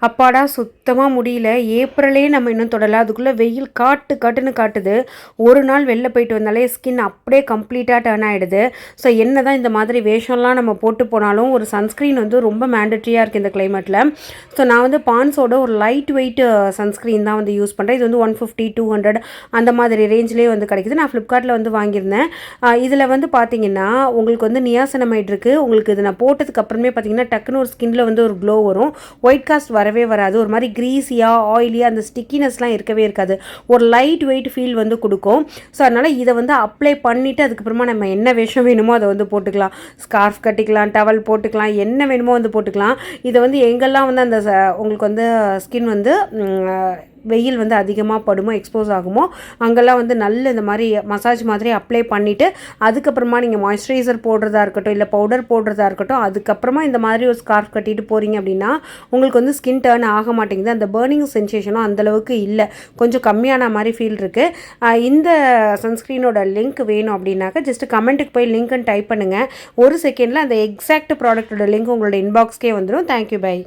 அப்பாடா சுத்தமாக முடியல. ஏப்ரலே நம்ம இன்னும் தொடல. அதுக்குள்ளே வெயில் காட்டுன்னு காட்டுது. ஒரு நாள் வெளில போயிட்டு வந்தாலே ஸ்கின் அப்படியே கம்ப்ளீட்டாக டர்ன் ஆகிடுது. ஸோ என்ன தான் இந்த மாதிரி வேஷம்லாம் நம்ம போட்டு போனாலும் ஒரு சன்ஸ்க்ரீன் வந்து ரொம்ப மேண்டட்ரியாக இருக்குது இந்த கிளைமேட்டில். ஸோ நான் வந்து பான்ஸோட ஒரு லைட் வெயிட் சன்ஸ்க்ரீன் தான் வந்து யூஸ் பண்ணுறேன். இது வந்து 150 200 அந்த மாதிரி ரேஞ்சிலே வந்து கிடைக்குது. நான் ஃப்ளிப்கார்ட்டில் வந்து வாங்கியிருந்தேன். இதில் வந்து பார்த்தீங்கன்னா உங்களுக்கு வந்து நியாசனமைட் இருக்குது. உங்களுக்கு இது நான் போட்டதுக்கு அப்புறமே பார்த்தீங்கன்னா டக்குன்னு ஒரு ஸ்கின்ல வந்து ஒரு க்ளோ வரும். ஒயிட் காஸ்ட் வரவே வராது. ஒரு மாதிரி க்ரீஸியாக ஆயிலியாக அந்த ஸ்டிக்கினஸ்லாம் இருக்கவே இருக்காது. ஒரு லைட் வெயிட் ஃபீல் வந்து கொடுக்கும். ஸோ அதனால் இதை வந்து அப்ளை பண்ணிவிட்டு அதுக்கப்புறமா நம்ம என்ன வேஷம் வேணுமோ அதை வந்து போட்டுக்கலாம். ஸ்கார்ஃப் கட்டிக்கலாம், டவல் போட்டுக்கலாம், என்ன வேணுமோ வந்து போட்டுக்கலாம். இதை வந்து எங்கெல்லாம் வந்து அந்த உங்களுக்கு வந்து ஸ்கின் வந்து வெயில் வந்து அதிகமாக படுமோ எக்ஸ்போஸ் ஆகுமோ அங்கெல்லாம் வந்து நல்ல இந்த மாதிரி மசாஜ் மாதிரி அப்ளை பண்ணிவிட்டு அதுக்கப்புறமா நீங்கள் மாய்ஸ்சரைசர் போடுறதா இருக்கட்டும் இல்லை பவுடர் போடுறதா இருக்கட்டும் அதுக்கப்புறமா இந்த மாதிரி ஒரு ஸ்கார்ஃப் கட்டிட்டு போகிறீங்க அப்படின்னா உங்களுக்கு வந்து ஸ்கின் டர்ன் ஆக மாட்டேங்குது. அந்த பர்னிங் சென்சேஷனும் அந்தளவுக்கு இல்லை, கொஞ்சம் கம்மியான மாதிரி ஃபீல் இருக்குது. இந்த சன்ஸ்க்ரீனோட லிங்க் வேணும் அப்படின்னாக்கா ஜஸ்ட் கமெண்ட்டுக்கு போய் லிங்க்னு டைப் பண்ணுங்கள். ஒரு செகண்டில் அந்த எக்ஸாக்ட் ப்ராடக்ட்டோட லிங்க் உங்களோட இன்பாக்ஸ்க்கே வந்துடும். Thank you, by.